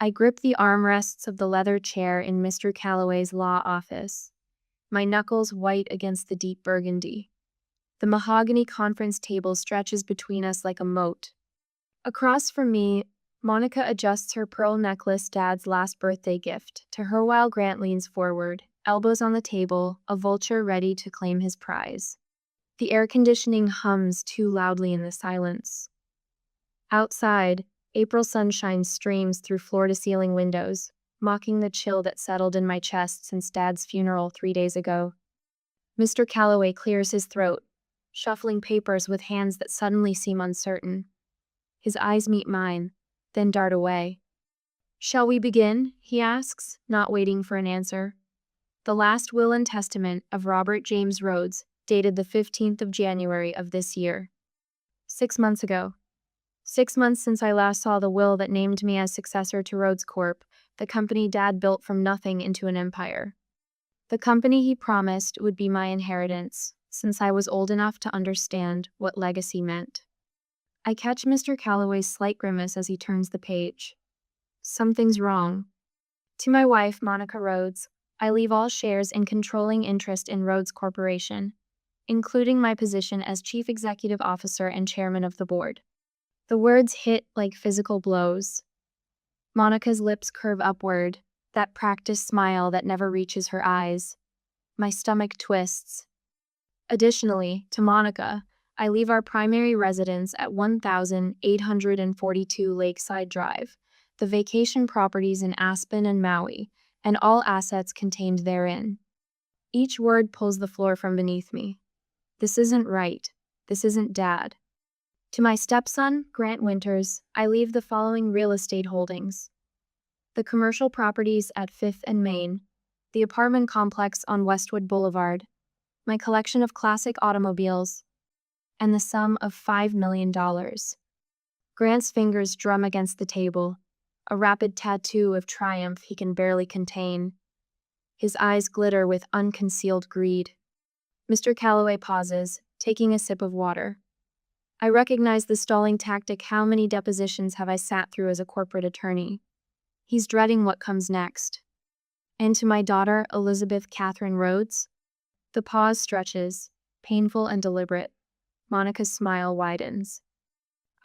I grip the armrests of the leather chair in Mr. Calloway's law office, my knuckles white against the deep burgundy. The mahogany conference table stretches between us like a moat. Across from me, Monica adjusts her pearl necklace, Dad's last birthday gift, to her while Grant leans forward, elbows on the table, a vulture ready to claim his prize. The air conditioning hums too loudly in the silence. Outside, April sunshine streams through floor-to-ceiling windows, mocking the chill that settled in my chest since Dad's funeral 3 days ago. Mr. Calloway clears his throat, shuffling papers with hands that suddenly seem uncertain. His eyes meet mine, then dart away. "Shall we begin?" he asks, not waiting for an answer. The last will and testament of Robert James Rhodes, dated the 15th of January of this year. 6 months ago. 6 months since I last saw the will that named me as successor to Rhodes Corp., the company Dad built from nothing into an empire. The company he promised would be my inheritance, since I was old enough to understand what legacy meant. I catch Mr. Calloway's slight grimace as he turns the page. Something's wrong. To my wife, Monica Rhodes, I leave all shares and controlling interest in Rhodes Corporation, including my position as Chief Executive Officer and Chairman of the Board. The words hit like physical blows. Monica's lips curve upward, that practiced smile that never reaches her eyes. My stomach twists. Additionally, to Monica, I leave our primary residence at 1842 Lakeside Drive, the vacation properties in Aspen and Maui, and all assets contained therein. Each word pulls the floor from beneath me. This isn't right. This isn't Dad. To my stepson, Grant Winters, I leave the following real estate holdings: the commercial properties at 5th and Main, the apartment complex on Westwood Boulevard, my collection of classic automobiles, and the sum of $5 million. Grant's fingers drum against the table, a rapid tattoo of triumph he can barely contain. His eyes glitter with unconcealed greed. Mr. Calloway pauses, taking a sip of water. I recognize the stalling tactic. How many depositions have I sat through as a corporate attorney? He's dreading what comes next. And to my daughter, Elizabeth Catherine Rhodes? The pause stretches, painful and deliberate. Monica's smile widens.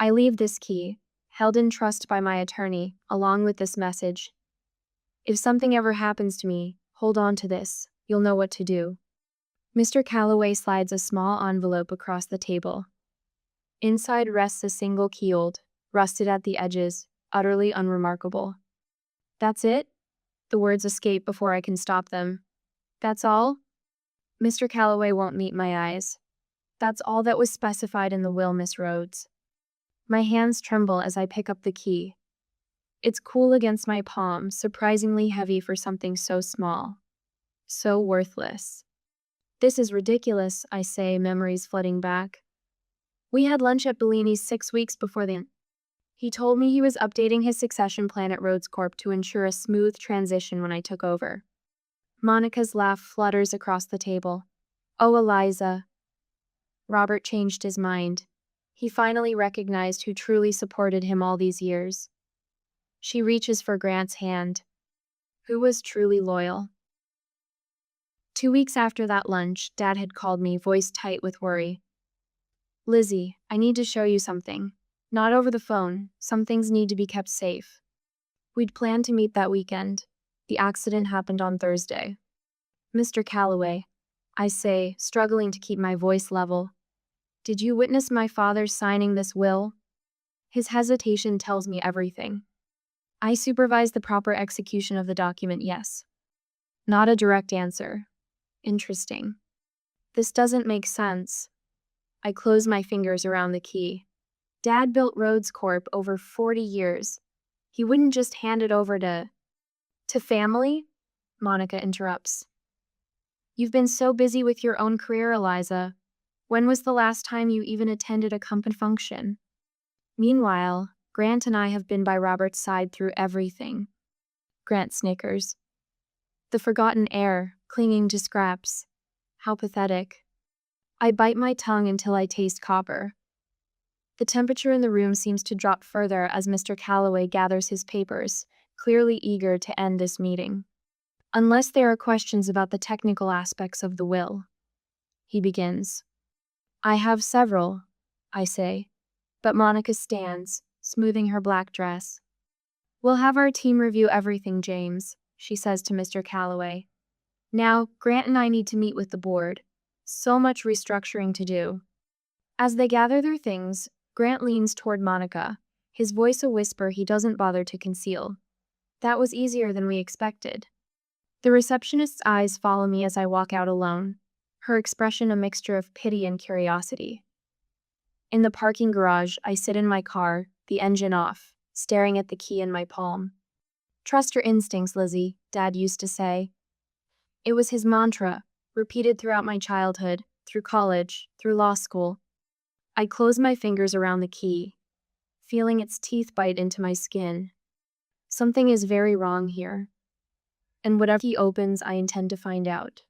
I leave this key, held in trust by my attorney, along with this message. If something ever happens to me, hold on to this. You'll know what to do. Mr. Calloway slides a small envelope across the table. Inside rests a single keyhold, rusted at the edges, utterly unremarkable. That's it? The words escape before I can stop them. That's all? Mr. Calloway won't meet my eyes. That's all that was specified in the will, Miss Rhodes. My hands tremble as I pick up the key. It's cool against my palm, surprisingly heavy for something so small. So worthless. This is ridiculous, I say, memories flooding back. We had lunch at Bellini's 6 weeks before then. He told me he was updating his succession plan at Rhodes Corp to ensure a smooth transition when I took over. Monica's laugh flutters across the table. Oh, Eliza. Robert changed his mind. He finally recognized who truly supported him all these years. She reaches for Grant's hand. Who was truly loyal? 2 weeks after that lunch, Dad had called me, voice tight with worry. Lizzie, I need to show you something. Not over the phone. Some things need to be kept safe. We'd planned to meet that weekend. The accident happened on Thursday. Mr. Calloway, I say, struggling to keep my voice level. Did you witness my father signing this will? His hesitation tells me everything. I supervised the proper execution of the document, yes. Not a direct answer. Interesting. This doesn't make sense. I close my fingers around the key. Dad built Rhodes Corp over 40 years. He wouldn't just hand it over to family? Monica interrupts. You've been so busy with your own career, Eliza. When was the last time you even attended a company function? Meanwhile, Grant and I have been by Robert's side through everything. Grant snickers. The forgotten heir, clinging to scraps. How pathetic. I bite my tongue until I taste copper. The temperature in the room seems to drop further as Mr. Calloway gathers his papers, clearly eager to end this meeting. Unless there are questions about the technical aspects of the will, he begins. I have several, I say, but Monica stands, smoothing her black dress. We'll have our team review everything, James, she says to Mr. Calloway. Now, Grant and I need to meet with the board. So much restructuring to do. As they gather their things, Grant leans toward Monica, his voice a whisper he doesn't bother to conceal. That was easier than we expected. The receptionist's eyes follow me as I walk out alone, her expression a mixture of pity and curiosity. In the parking garage, I sit in my car, the engine off, staring at the key in my palm. Trust your instincts, Lizzie, Dad used to say. It was his mantra, repeated throughout my childhood, through college, through law school. I close my fingers around the key, feeling its teeth bite into my skin. Something is very wrong here. And whatever he opens, I intend to find out.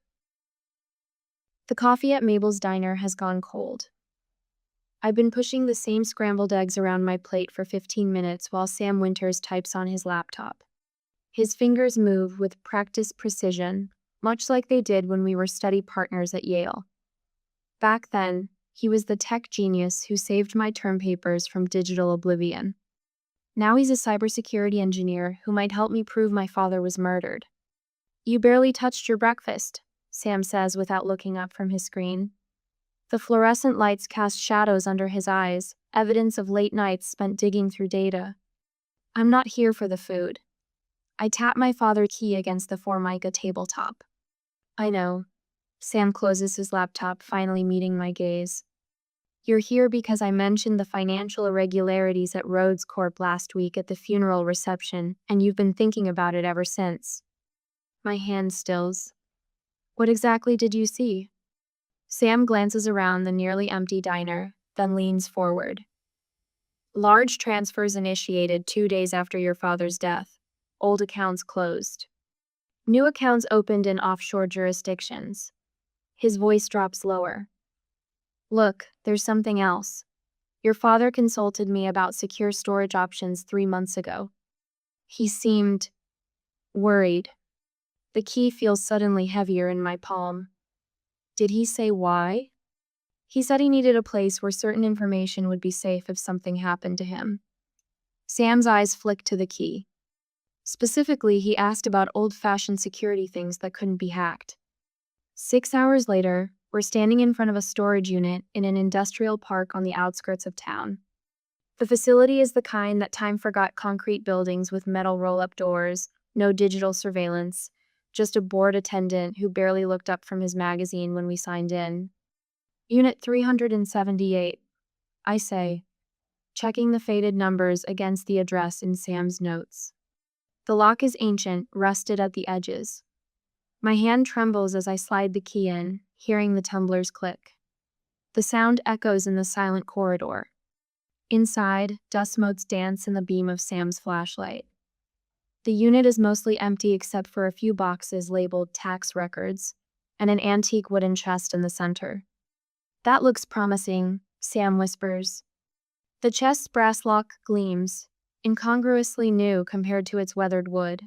The coffee at Mabel's diner has gone cold. I've been pushing the same scrambled eggs around my plate for 15 minutes while Sam Winters types on his laptop. His fingers move with practiced precision, much like they did when we were study partners at Yale. Back then, he was the tech genius who saved my term papers from digital oblivion. Now he's a cybersecurity engineer who might help me prove my father was murdered. You barely touched your breakfast, Sam says without looking up from his screen. The fluorescent lights cast shadows under his eyes, evidence of late nights spent digging through data. I'm not here for the food. I tap my father's key against the Formica tabletop. I know. Sam closes his laptop, finally meeting my gaze. You're here because I mentioned the financial irregularities at Rhodes Corp last week at the funeral reception, and you've been thinking about it ever since. My hand stills. What exactly did you see? Sam glances around the nearly empty diner, then leans forward. Large transfers initiated 2 days after your father's death. Old accounts closed. New accounts opened in offshore jurisdictions. His voice drops lower. Look, there's something else. Your father consulted me about secure storage options 3 months ago. He seemed worried. The key feels suddenly heavier in my palm. Did he say why? He said he needed a place where certain information would be safe if something happened to him. Sam's eyes flicked to the key. Specifically, he asked about old-fashioned security things that couldn't be hacked. 6 hours later, we're standing in front of a storage unit in an industrial park on the outskirts of town. The facility is the kind that time forgot concrete buildings with metal roll-up doors, no digital surveillance, just a bored attendant who barely looked up from his magazine when we signed in. Unit 378, I say, checking the faded numbers against the address in Sam's notes. The lock is ancient, rusted at the edges. My hand trembles as I slide the key in, hearing the tumblers click. The sound echoes in the silent corridor. Inside, dust motes dance in the beam of Sam's flashlight. The unit is mostly empty except for a few boxes labeled tax records and an antique wooden chest in the center. That looks promising, Sam whispers. The chest's brass lock gleams, incongruously new compared to its weathered wood.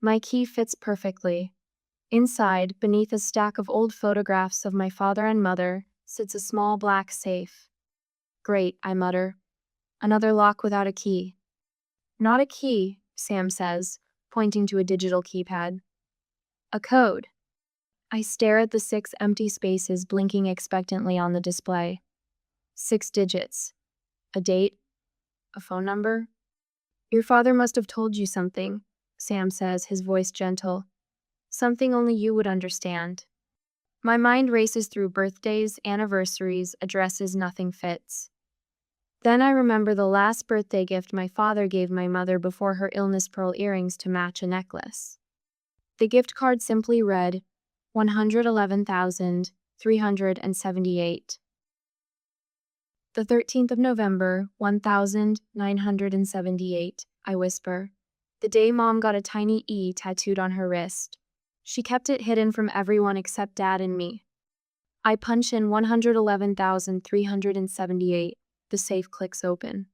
My key fits perfectly. Inside, beneath a stack of old photographs of my father and mother, sits a small black safe. Great, I mutter. Another lock without a key. Not a key, Sam says, pointing to a digital keypad. A code. I stare at the 6 empty spaces blinking expectantly on the display. 6 digits. A date? A phone number? Your father must have told you something, Sam says, his voice gentle. Something only you would understand. My mind races through birthdays, anniversaries, addresses nothing fits. Then I remember the last birthday gift my father gave my mother before her illness, pearl earrings to match a necklace. The gift card simply read, 111,378. The 13th of November, 1978, I whisper. The day Mom got a tiny E tattooed on her wrist. She kept it hidden from everyone except Dad and me. I punch in 111,378. The safe clicks open.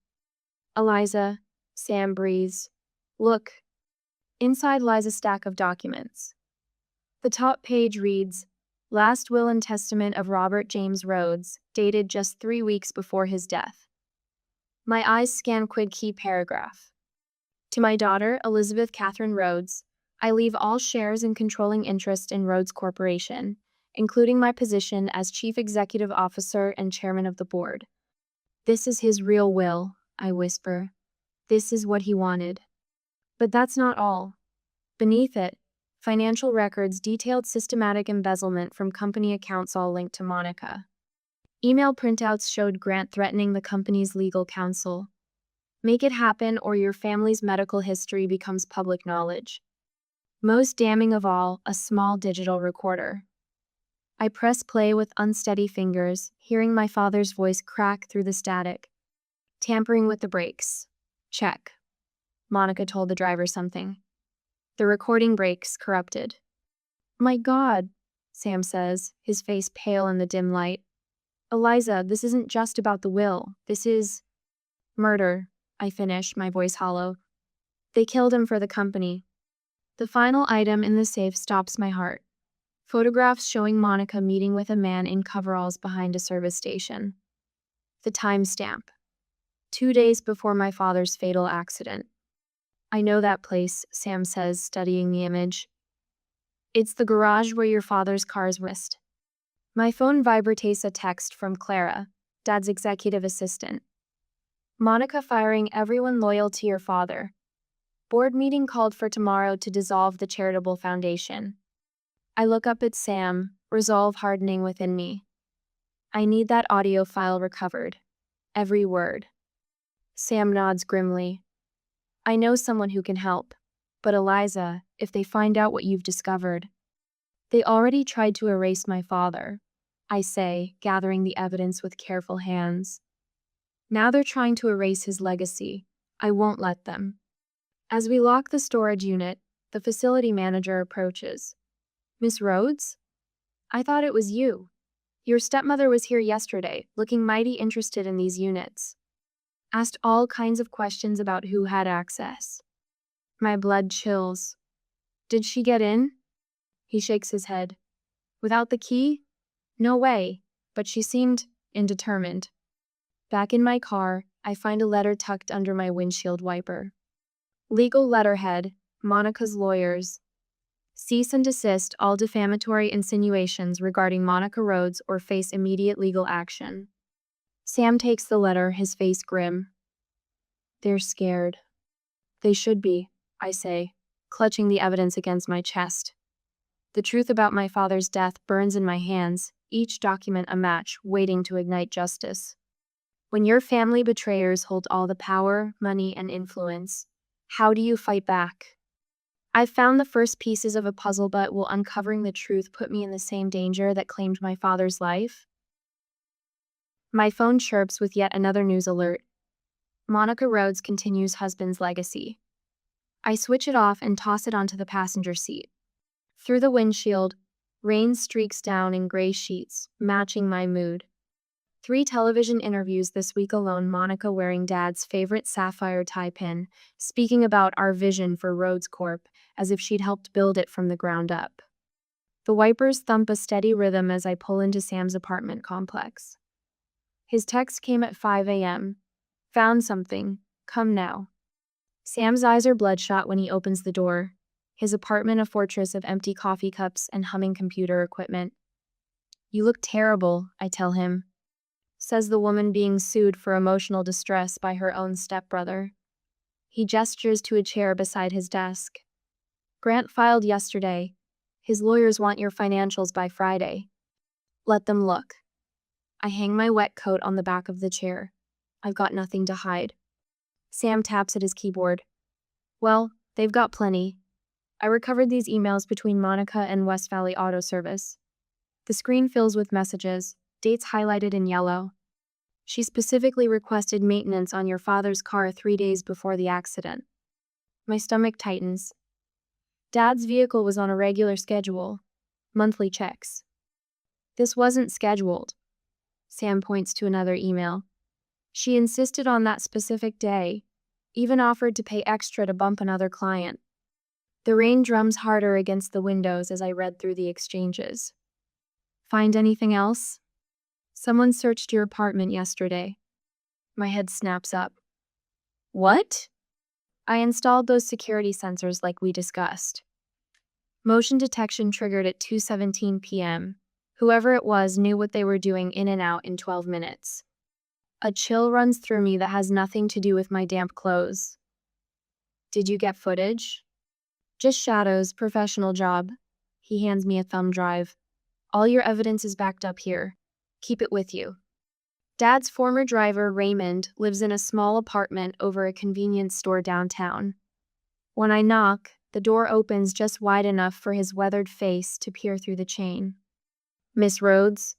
Eliza, Sam breathes. Look, Inside lies a stack of documents. The top page reads, Last Will and Testament of Robert James Rhodes, dated just 3 weeks before his death. My eyes scan key paragraph. To my daughter, Elizabeth Catherine Rhodes, I leave all shares and controlling interest in Rhodes Corporation, including my position as Chief Executive Officer and Chairman of the Board. This is his real will, I whisper. This is what he wanted. But that's not all. Beneath it, financial records detailed systematic embezzlement from company accounts all linked to Monica. Email printouts showed Grant threatening the company's legal counsel. Make it happen or your family's medical history becomes public knowledge. Most damning of all, a small digital recorder. I press play with unsteady fingers, hearing my father's voice crack through the static. Tampering with the brakes. Check. Monica told the driver something. The recording breaks, corrupted. My God, Sam says, his face pale in the dim light. Eliza, this isn't just about the will. This is murder, I finish, my voice hollow. They killed him for the company. The final item in the safe stops my heart. Photographs showing Monica meeting with a man in coveralls behind a service station. The timestamp. 2 days before my father's fatal accident. I know that place, Sam says, studying the image. It's the garage where your father's cars rest. My phone vibrates a text from Clara, Dad's executive assistant. Monica firing everyone loyal to your father. Board meeting called for tomorrow to dissolve the charitable foundation. I look up at Sam, resolve hardening within me. I need that audio file recovered. Every word. Sam nods grimly. I know someone who can help. But Eliza, if they find out what you've discovered. They already tried to erase my father, I say, gathering the evidence with careful hands. Now they're trying to erase his legacy. I won't let them. As we lock the storage unit, the facility manager approaches. Miss Rhodes? I thought it was you. Your stepmother was here yesterday, looking mighty interested in these units. Asked all kinds of questions about who had access. My blood chills. Did she get in? He shakes his head. Without the key? No way, but she seemed indetermined. Back in my car, I find a letter tucked under my windshield wiper. Legal letterhead, Monica's lawyers. Cease and desist all defamatory insinuations regarding Monica Rhodes or face immediate legal action. Sam takes the letter, his face grim. They're scared. They should be, I say, clutching the evidence against my chest. The truth about my father's death burns in my hands, each document a match waiting to ignite justice. When your family betrayers hold all the power, money, and influence, how do you fight back? I've found the first pieces of a puzzle, but will uncovering the truth put me in the same danger that claimed my father's life? My phone chirps with yet another news alert. Monica Rhodes continues husband's legacy. I switch it off and toss it onto the passenger seat. Through the windshield, rain streaks down in gray sheets, matching my mood. 3 television interviews this week alone, Monica wearing Dad's favorite sapphire tie pin, speaking about our vision for Rhodes Corp, as if she'd helped build it from the ground up. The wipers thump a steady rhythm as I pull into Sam's apartment complex. His text came at 5 a.m. Found something. Come now. Sam's eyes are bloodshot when he opens the door. His apartment a fortress of empty coffee cups and humming computer equipment. You look terrible, I tell him. Says the woman being sued for emotional distress by her own stepbrother. He gestures to a chair beside his desk. Grant filed yesterday. His lawyers want your financials by Friday. Let them look. I hang my wet coat on the back of the chair. I've got nothing to hide. Sam taps at his keyboard. Well, they've got plenty. I recovered these emails between Monica and West Valley Auto Service. The screen fills with messages, dates highlighted in yellow. She specifically requested maintenance on your father's car 3 days before the accident. My stomach tightens. Dad's vehicle was on a regular schedule. Monthly checks. This wasn't scheduled. Sam points to another email. She insisted on that specific day, even offered to pay extra to bump another client. The rain drums harder against the windows as I read through the exchanges. Find anything else? Someone searched your apartment yesterday. My head snaps up. What? I installed those security sensors like we discussed. Motion detection triggered at 2:17 p.m. Whoever it was knew what they were doing in and out in 12 minutes. A chill runs through me that has nothing to do with my damp clothes. Did you get footage? Just shadows, professional job. He hands me a thumb drive. All your evidence is backed up here. Keep it with you. Dad's former driver, Raymond, lives in a small apartment over a convenience store downtown. When I knock, the door opens just wide enough for his weathered face to peer through the chain. Miss Rhodes?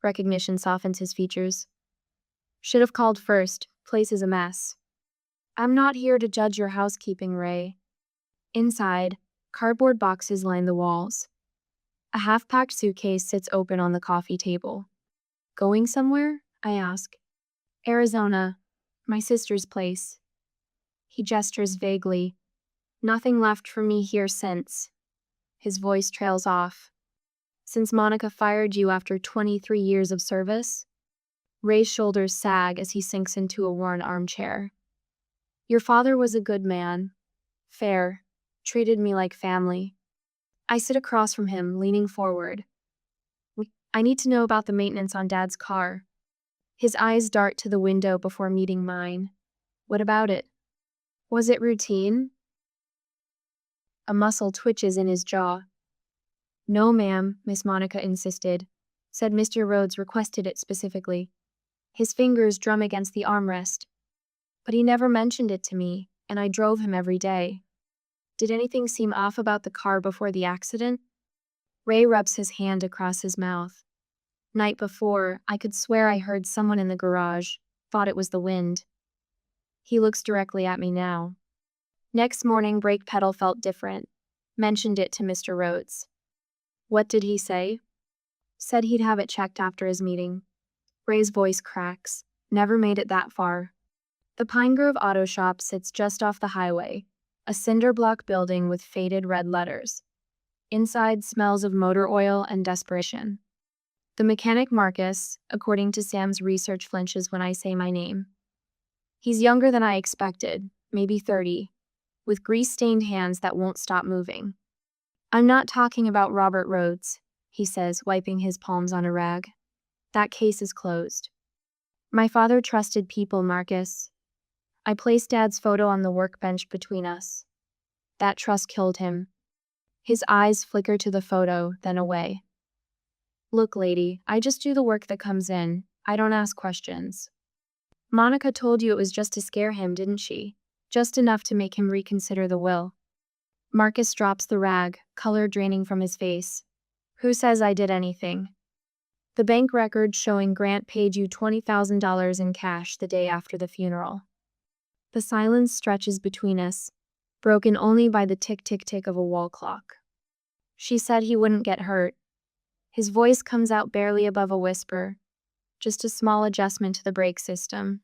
Recognition softens his features. Should have called first. Place is a mess. I'm not here to judge your housekeeping, Ray. Inside, cardboard boxes line the walls. A half-packed suitcase sits open on the coffee table. Going somewhere? I ask. Arizona. My sister's place. He gestures vaguely. Nothing left for me here since. His voice trails off. Since Monica fired you after 23 years of service? Ray's shoulders sag as he sinks into a worn armchair. Your father was a good man. Fair. Treated me like family. I sit across from him, leaning forward. I need to know about the maintenance on Dad's car. His eyes dart to the window before meeting mine. What about it? Was it routine? A muscle twitches in his jaw. No, ma'am, Miss Monica insisted. Said Mr. Rhodes requested it specifically. His fingers drum against the armrest. But he never mentioned it to me, and I drove him every day. Did anything seem off about the car before the accident? Ray rubs his hand across his mouth. Night before, I could swear I heard someone in the garage, thought it was the wind. He looks directly at me now. Next morning, brake pedal felt different. Mentioned it to Mr. Rhodes. What did he say? Said he'd have it checked after his meeting. Ray's voice cracks. Never made it that far. The Pine Grove Auto Shop sits just off the highway, a cinder block building with faded red letters. Inside smells of motor oil and desperation. The mechanic Marcus, according to Sam's research, flinches when I say my name. He's younger than I expected, maybe 30, with grease-stained hands that won't stop moving. I'm not talking about Robert Rhodes, he says, wiping his palms on a rag. That case is closed. My father trusted people, Marcus. I placed Dad's photo on the workbench between us. That trust killed him. His eyes flicker to the photo, then away. Look, lady, I just do the work that comes in. I don't ask questions. Monica told you it was just to scare him, didn't she? Just enough to make him reconsider the will. Marcus drops the rag, color draining from his face. Who says I did anything? The bank record showing Grant paid you $20,000 in cash the day after the funeral. The silence stretches between us, broken only by the tick-tick-tick of a wall clock. She said he wouldn't get hurt. His voice comes out barely above a whisper, just a small adjustment to the brake system.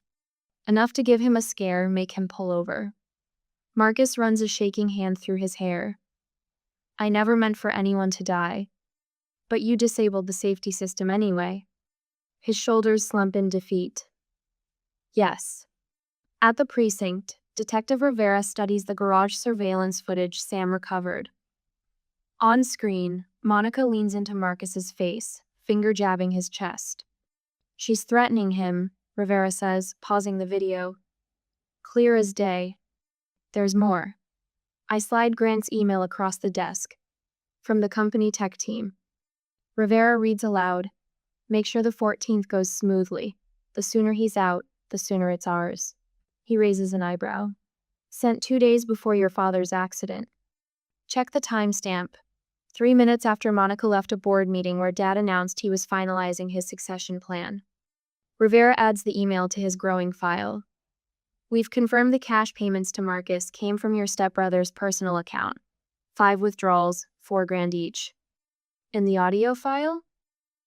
Enough to give him a scare, make him pull over. Marcus runs a shaking hand through his hair. I never meant for anyone to die. But you disabled the safety system anyway. His shoulders slump in defeat. Yes. At the precinct, Detective Rivera studies the garage surveillance footage Sam recovered. On screen, Monica leans into Marcus's face, finger jabbing his chest. She's threatening him, Rivera says, pausing the video. Clear as day. There's more. I slide Grant's email across the desk. From the company tech team. Rivera reads aloud. Make sure the 14th goes smoothly. The sooner he's out, the sooner it's ours. He raises an eyebrow. Sent 2 days before your father's accident. Check the timestamp. 3 minutes after Monica left a board meeting where Dad announced he was finalizing his succession plan. Rivera adds the email to his growing file. We've confirmed the cash payments to Marcus came from your stepbrother's personal account. 5 withdrawals, $4,000 each. In the audio file?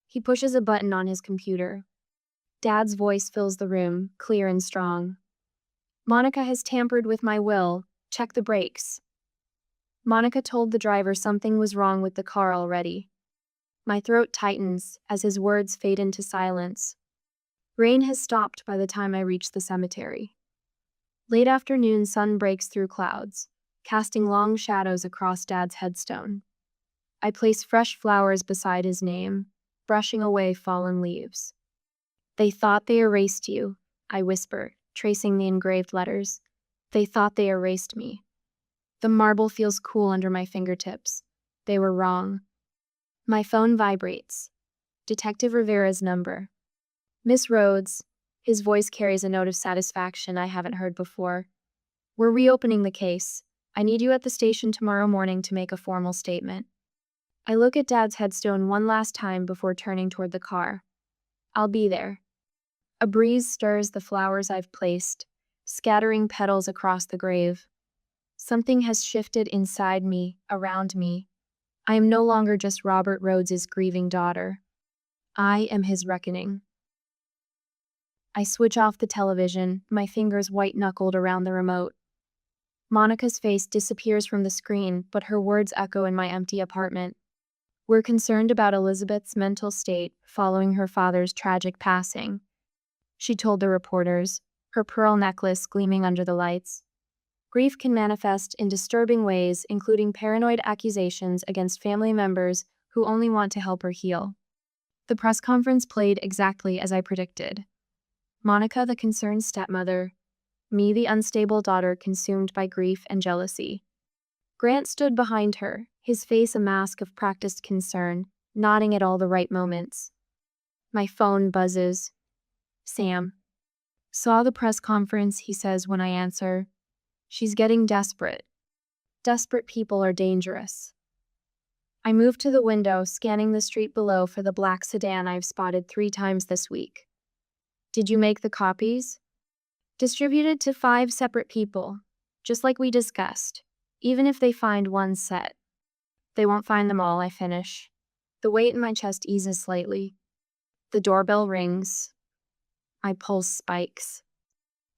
He pushes a button on his computer. Dad's voice fills the room, clear and strong. Monica has tampered with my will. Check the brakes. Monica told the driver something was wrong with the car already. My throat tightens as his words fade into silence. Rain has stopped by the time I reach the cemetery. Late afternoon sun breaks through clouds, casting long shadows across Dad's headstone. I place fresh flowers beside his name, brushing away fallen leaves. They thought they erased you, I whisper, tracing the engraved letters. They thought they erased me. The marble feels cool under my fingertips. They were wrong. My phone vibrates. Detective Rivera's number. Miss Rhodes. His voice carries a note of satisfaction I haven't heard before. We're reopening the case. I need you at the station tomorrow morning to make a formal statement. I look at Dad's headstone one last time before turning toward the car. I'll be there. A breeze stirs the flowers I've placed, scattering petals across the grave. Something has shifted inside me, around me. I am no longer just Robert Rhodes's grieving daughter. I am his reckoning. I switch off the television, my fingers white-knuckled around the remote. Monica's face disappears from the screen, but her words echo in my empty apartment. We're concerned about Elizabeth's mental state following her father's tragic passing, she told the reporters, her pearl necklace gleaming under the lights. Grief can manifest in disturbing ways, including paranoid accusations against family members who only want to help her heal. The press conference played exactly as I predicted. Monica, the concerned stepmother, me, the unstable daughter consumed by grief and jealousy. Grant stood behind her, his face a mask of practiced concern, nodding at all the right moments. My phone buzzes. Sam. Saw the press conference, he says when I answer. She's getting desperate. Desperate people are dangerous. I move to the window, scanning the street below for the black sedan I've spotted 3 times this week. Did you make the copies? Distributed to 5 separate people, just like we discussed, even if they find one set. They won't find them all, I finish. The weight in my chest eases slightly. The doorbell rings. My pulse spikes.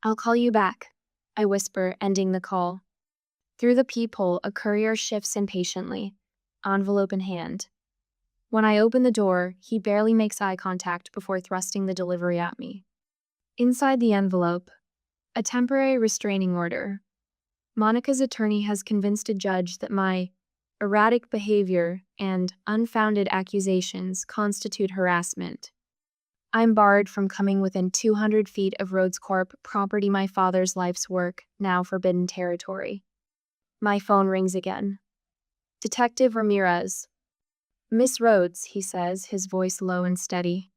I'll call you back, I whisper, ending the call. Through the peephole, a courier shifts impatiently, envelope in hand. When I open the door, he barely makes eye contact before thrusting the delivery at me. Inside the envelope, a temporary restraining order. Monica's attorney has convinced a judge that my erratic behavior and unfounded accusations constitute harassment. I'm barred from coming within 200 feet of Rhodes Corp. Property, my father's life's work, now forbidden territory. My phone rings again. Detective Ramirez. Miss Rhodes, he says, his voice low and steady.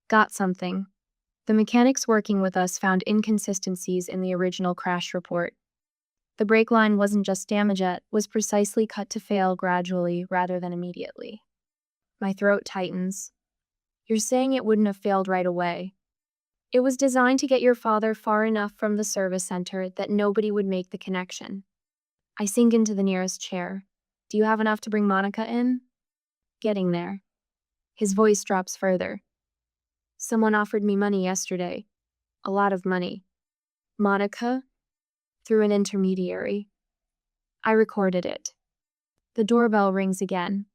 Got something. The mechanics working with us found inconsistencies in the original crash report. The brake line wasn't just damaged, it was precisely cut to fail gradually rather than immediately. My throat tightens. You're saying it wouldn't have failed right away. It was designed to get your father far enough from the service center that nobody would make the connection. I sink into the nearest chair. Do you have enough to bring Monica in? Getting there. His voice drops further. Someone offered me money yesterday. A lot of money. Monica? Through an intermediary. I recorded it. The doorbell rings again.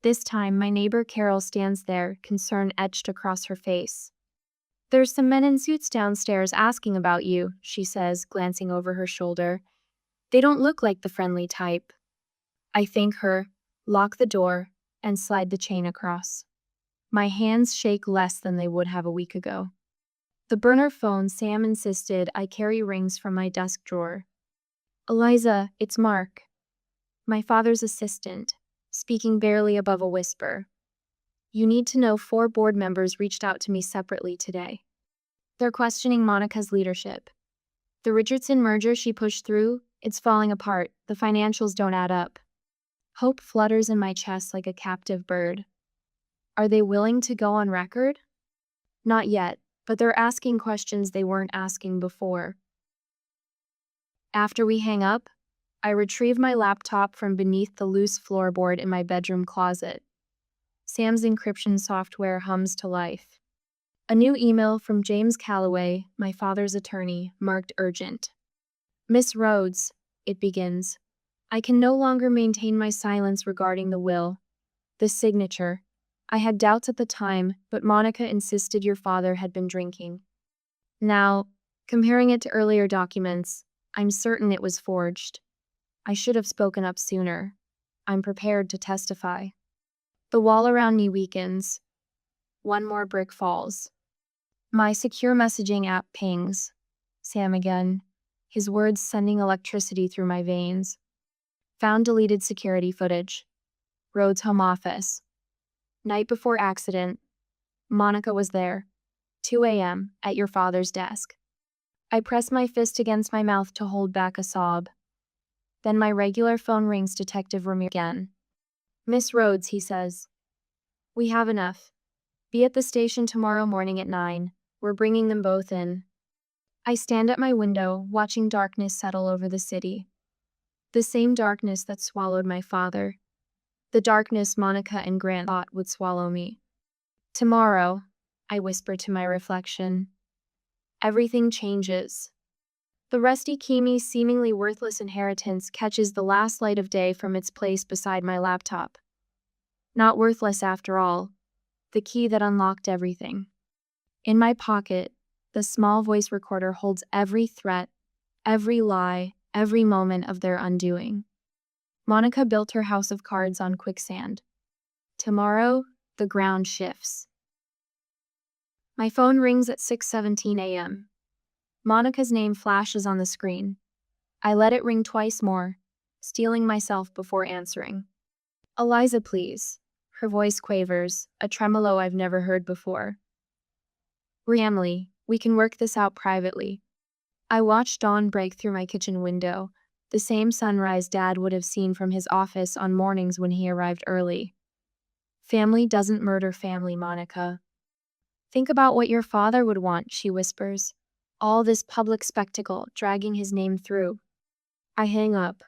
This time, my neighbor Carol stands there, concern etched across her face. There's some men in suits downstairs asking about you, she says, glancing over her shoulder. They don't look like the friendly type. I thank her, lock the door, and slide the chain across. My hands shake less than they would have a week ago. The burner phone, Sam insisted I carry rings from my desk drawer. Eliza, it's Mark. My father's assistant, speaking barely above a whisper. You need to know 4 board members reached out to me separately today. They're questioning Monica's leadership. The Richardson merger she pushed through, it's falling apart. The financials don't add up. Hope flutters in my chest like a captive bird. Are they willing to go on record? Not yet, but they're asking questions they weren't asking before. After we hang up, I retrieve my laptop from beneath the loose floorboard in my bedroom closet. Sam's encryption software hums to life. A new email from James Calloway, my father's attorney, marked urgent. Miss Rhodes, it begins. I can no longer maintain my silence regarding the will. The signature. I had doubts at the time, but Monica insisted your father had been drinking. Now, comparing it to earlier documents, I'm certain it was forged. I should have spoken up sooner. I'm prepared to testify. The wall around me weakens. One more brick falls. My secure messaging app pings. Sam again. His words sending electricity through my veins. Found deleted security footage. Rhodes' home office. Night before accident. Monica was there. 2 a.m. at your father's desk. I press my fist against my mouth to hold back a sob. Then my regular phone rings. Detective Ramirez again. Miss Rhodes, he says. We have enough. Be at the station tomorrow morning at 9. We're bringing them both in. I stand at my window, watching darkness settle over the city. The same darkness that swallowed my father. The darkness Monica and Grant thought would swallow me. Tomorrow, I whisper to my reflection. Everything changes. The rusty Kimi's seemingly worthless inheritance catches the last light of day from its place beside my laptop. Not worthless after all. The key that unlocked everything. In my pocket, the small voice recorder holds every threat, every lie, every moment of their undoing. Monica built her house of cards on quicksand. Tomorrow, the ground shifts. My phone rings at 6:17 a.m. Monica's name flashes on the screen. I let it ring twice more, steeling myself before answering. Eliza, please. Her voice quavers, a tremolo I've never heard before. Emily, we can work this out privately. I watch dawn break through my kitchen window, the same sunrise Dad would have seen from his office on mornings when he arrived early. Family doesn't murder family, Monica. Think about what your father would want, she whispers. All this public spectacle, dragging his name through. I hang up.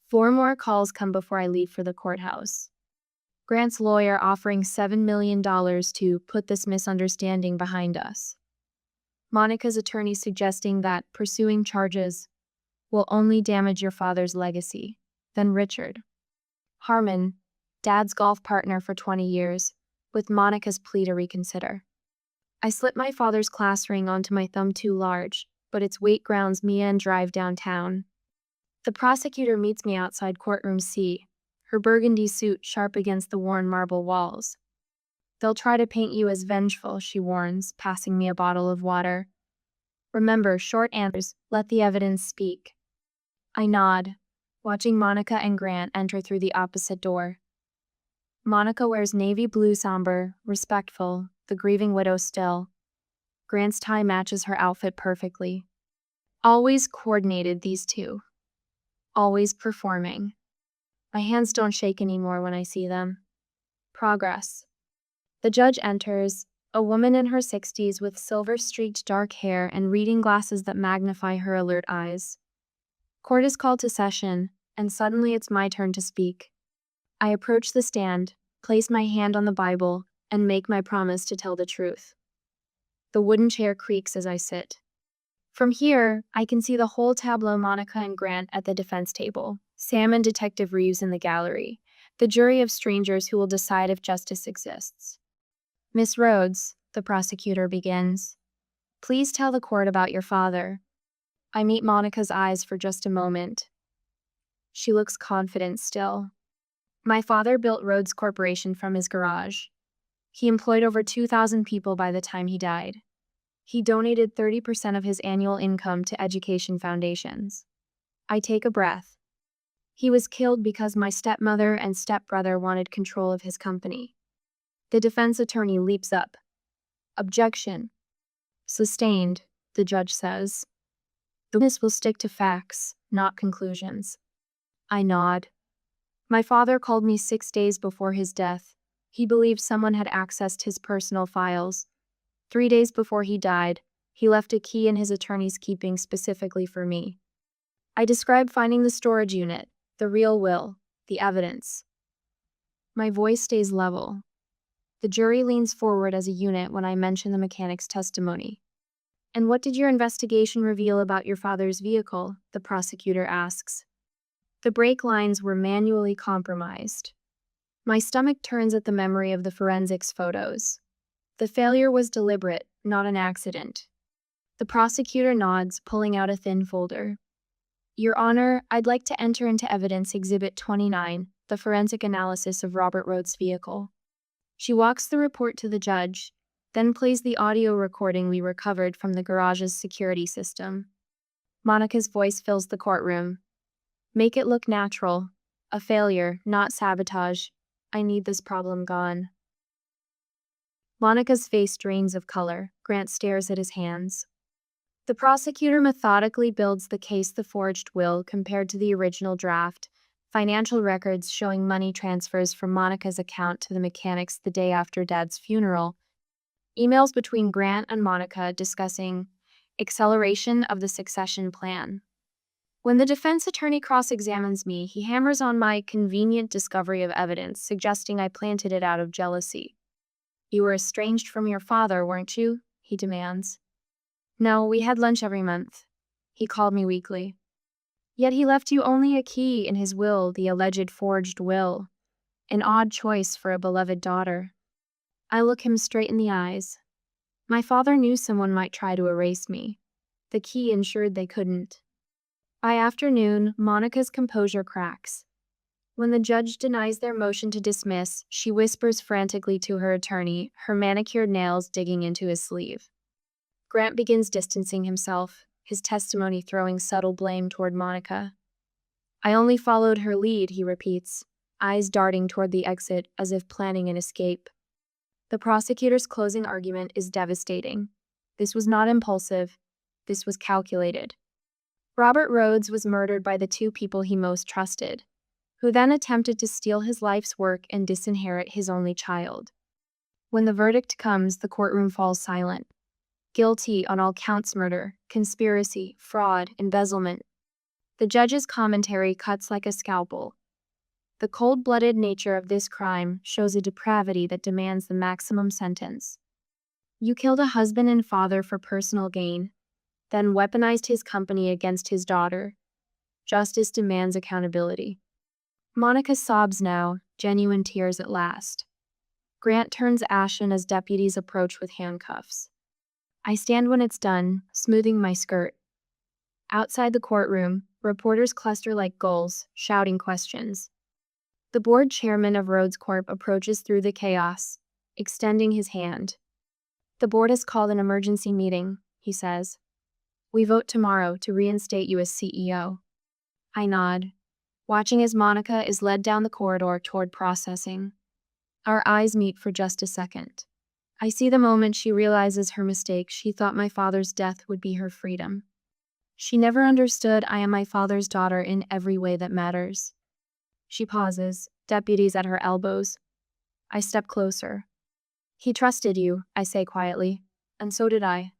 4 more calls come before I leave for the courthouse. Grant's lawyer offering $7 million to put this misunderstanding behind us. Monica's attorney suggesting that pursuing charges will only damage your father's legacy. Then Richard. Harmon, Dad's golf partner for 20 years, with Monica's plea to reconsider. I slip my father's class ring onto my thumb too large, but its weight grounds me and drive downtown. The prosecutor meets me outside courtroom C, her burgundy suit sharp against the worn marble walls. They'll try to paint you as vengeful, she warns, passing me a bottle of water. Remember, short answers, let the evidence speak. I nod, watching Monica and Grant enter through the opposite door. Monica wears navy blue somber, respectful, the grieving widow still. Grant's tie matches her outfit perfectly. Always coordinated, these two. Always performing. My hands don't shake anymore when I see them. Progress. The judge enters, a woman in her 60s with silver-streaked dark hair and reading glasses that magnify her alert eyes. Court is called to session, and suddenly it's my turn to speak. I approach the stand, place my hand on the Bible, and make my promise to tell the truth. The wooden chair creaks as I sit. From here, I can see the whole tableau: Monica and Grant at the defense table, Sam and Detective Reeves in the gallery, the jury of strangers who will decide if justice exists. Miss Rhodes, the prosecutor begins, please tell the court about your father. I meet Monica's eyes for just a moment. She looks confident still. My father built Rhodes Corporation from his garage. He employed over 2,000 people by the time he died. He donated 30% of his annual income to education foundations. I take a breath. He was killed because my stepmother and stepbrother wanted control of his company. The defense attorney leaps up. Objection. Sustained, the judge says. The witness will stick to facts, not conclusions. I nod. My father called me 6 days before his death. He believed someone had accessed his personal files. 3 days before he died, he left a key in his attorney's keeping specifically for me. I describe finding the storage unit, the real will, the evidence. My voice stays level. The jury leans forward as a unit when I mention the mechanic's testimony. And what did your investigation reveal about your father's vehicle? The prosecutor asks. The brake lines were manually compromised. My stomach turns at the memory of the forensics photos. The failure was deliberate, not an accident. The prosecutor nods, pulling out a thin folder. Your Honor, I'd like to enter into evidence Exhibit 29, the forensic analysis of Robert Rhodes' vehicle. She walks the report to the judge, then plays the audio recording we recovered from the garage's security system. Monica's voice fills the courtroom. Make it look natural. A failure, not sabotage. I need this problem gone. Monica's face drains of color. Grant stares at his hands. The prosecutor methodically builds the case: the forged will compared to the original draft, financial records showing money transfers from Monica's account to the mechanics the day after Dad's funeral, emails between Grant and Monica discussing acceleration of the succession plan. When the defense attorney cross-examines me, he hammers on my convenient discovery of evidence, suggesting I planted it out of jealousy. You were estranged from your father, weren't you? He demands. No, we had lunch every month. He called me weekly. Yet he left you only a key in his will, the alleged forged will. An odd choice for a beloved daughter. I look him straight in the eyes. My father knew someone might try to erase me. The key ensured they couldn't. By afternoon, Monica's composure cracks. When the judge denies their motion to dismiss, she whispers frantically to her attorney, her manicured nails digging into his sleeve. Grant begins distancing himself, his testimony throwing subtle blame toward Monica. I only followed her lead, he repeats, eyes darting toward the exit as if planning an escape. The prosecutor's closing argument is devastating. This was not impulsive. This was calculated. Robert Rhodes was murdered by the two people he most trusted, who then attempted to steal his life's work and disinherit his only child. When the verdict comes, the courtroom falls silent. Guilty on all counts: murder, conspiracy, fraud, embezzlement. The judge's commentary cuts like a scalpel. The cold-blooded nature of this crime shows a depravity that demands the maximum sentence. You killed a husband and father for personal gain, then weaponized his company against his daughter. Justice demands accountability. Monica sobs now, genuine tears at last. Grant turns ashen as deputies approach with handcuffs. I stand when it's done, smoothing my skirt. Outside the courtroom, reporters cluster like gulls, shouting questions. The board chairman of Rhodes Corp approaches through the chaos, extending his hand. The board has called an emergency meeting, he says. We vote tomorrow to reinstate you as CEO. I nod, watching as Monica is led down the corridor toward processing. Our eyes meet for just a second. I see the moment she realizes her mistake. She thought my father's death would be her freedom. She never understood I am my father's daughter in every way that matters. She pauses, deputies at her elbows. I step closer. He trusted you, I say quietly, and so did I.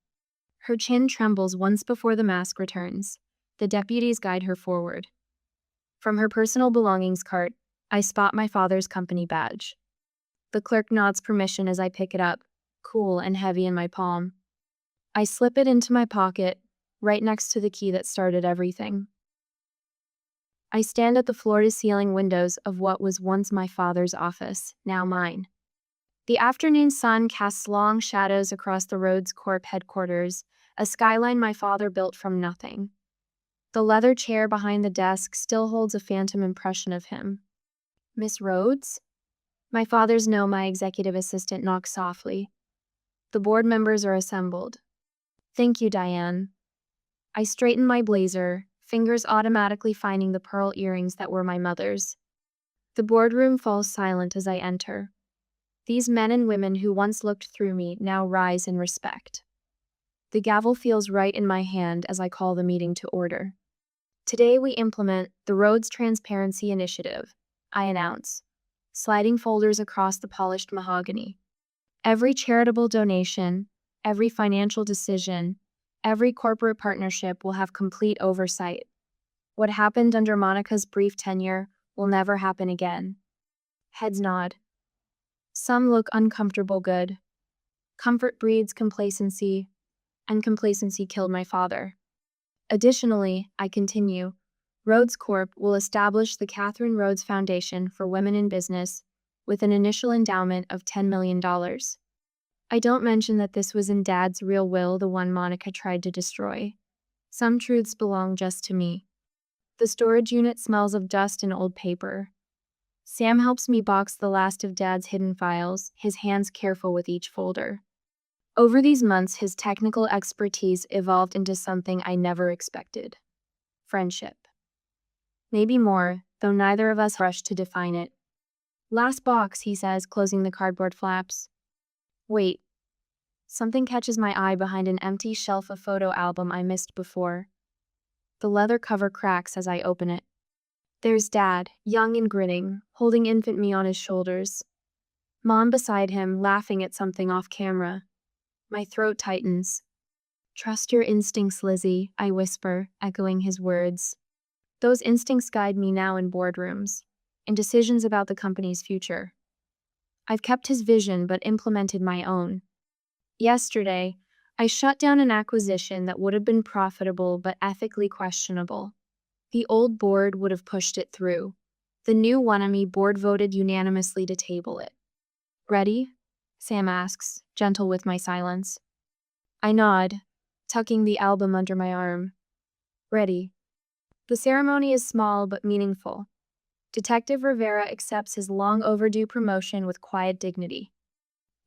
Her chin trembles once before the mask returns. The deputies guide her forward. From her personal belongings cart, I spot my father's company badge. The clerk nods permission as I pick it up, cool and heavy in my palm. I slip it into my pocket, right next to the key that started everything. I stand at the floor-to-ceiling windows of what was once my father's office, now mine. The afternoon sun casts long shadows across the Rhodes Corp headquarters, a skyline my father built from nothing. The leather chair behind the desk still holds a phantom impression of him. Miss Rhodes? My father's no, my executive assistant knocks softly. The board members are assembled. Thank you, Diane. I straighten my blazer, fingers automatically finding the pearl earrings that were my mother's. The boardroom falls silent as I enter. These men and women who once looked through me now rise in respect. The gavel feels right in my hand as I call the meeting to order. Today we implement the Rhodes Transparency Initiative, I announce, sliding folders across the polished mahogany. Every charitable donation, every financial decision, every corporate partnership will have complete oversight. What happened under Monica's brief tenure will never happen again. Heads nod. Some look uncomfortable good. Comfort breeds complacency, and complacency killed my father. Additionally, I continue, Rhodes Corp will establish the Catherine Rhodes Foundation for Women in Business with an initial endowment of $10 million. I don't mention that this was in Dad's real will, the one Monica tried to destroy. Some truths belong just to me. The storage unit smells of dust and old paper. Sam helps me box the last of Dad's hidden files, his hands careful with each folder. Over these months, his technical expertise evolved into something I never expected. Friendship. Maybe more, though neither of us rushed to define it. Last box, he says, closing the cardboard flaps. Wait. Something catches my eye behind an empty shelf of photo album I missed before. The leather cover cracks as I open it. There's Dad, young and grinning, holding infant me on his shoulders. Mom beside him, laughing at something off camera. My throat tightens. Trust your instincts, Lizzie, I whisper, echoing his words. Those instincts guide me now in boardrooms, in decisions about the company's future. I've kept his vision but implemented my own. Yesterday, I shut down an acquisition that would have been profitable but ethically questionable. The old board would have pushed it through. The new Wanami board voted unanimously to table it. Ready? Sam asks, gentle with my silence. I nod, tucking the album under my arm. Ready. The ceremony is small but meaningful. Detective Rivera accepts his long-overdue promotion with quiet dignity.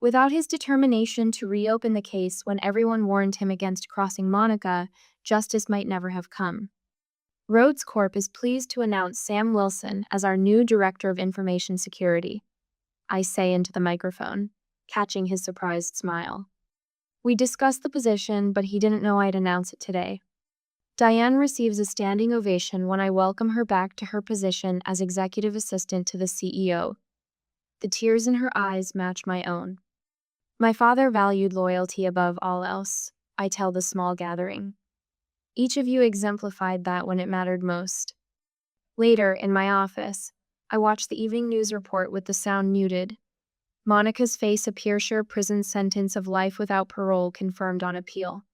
Without his determination to reopen the case when everyone warned him against crossing Monica, justice might never have come. Rhodes Corp is pleased to announce Sam Wilson as our new Director of Information Security, I say into the microphone, catching his surprised smile. We discussed the position, but he didn't know I'd announce it today. Diane receives a standing ovation when I welcome her back to her position as Executive Assistant to the CEO. The tears in her eyes match my own. My father valued loyalty above all else, I tell the small gathering. Each of you exemplified that when it mattered most. Later, in my office, I watch the evening news report with the sound muted. Monica's face, a Pearshire prison sentence of life without parole confirmed on appeal.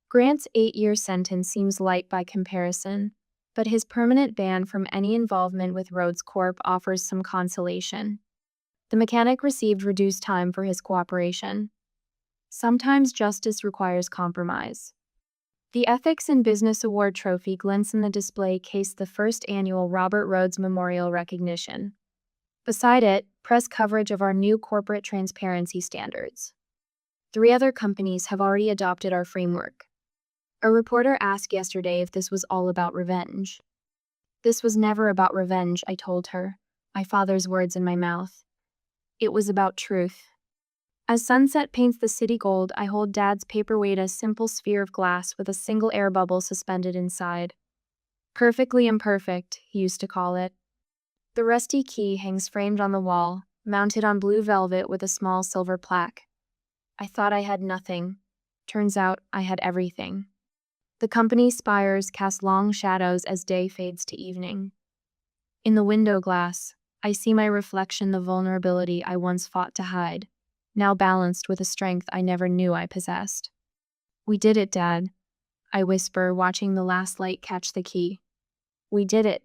Grant's 8-year sentence seems light by comparison, but his permanent ban from any involvement with Rhodes Corp offers some consolation. The mechanic received reduced time for his cooperation. Sometimes justice requires compromise. The Ethics in Business Award trophy glints in the display case, the first annual Robert Rhodes Memorial Recognition. Beside it, press coverage of our new corporate transparency standards. 3 other companies have already adopted our framework. A reporter asked yesterday if this was all about revenge. This was never about revenge, I told her, my father's words in my mouth. It was about truth. As sunset paints the city gold, I hold Dad's paperweight, a simple sphere of glass with a single air bubble suspended inside. Perfectly imperfect, he used to call it. The rusty key hangs framed on the wall, mounted on blue velvet with a small silver plaque. I thought I had nothing. Turns out I had everything. The company's spires cast long shadows as day fades to evening. In the window glass, I see my reflection, the vulnerability I once fought to hide, now balanced with a strength I never knew I possessed. We did it, Dad, I whisper, watching the last light catch the key. We did it.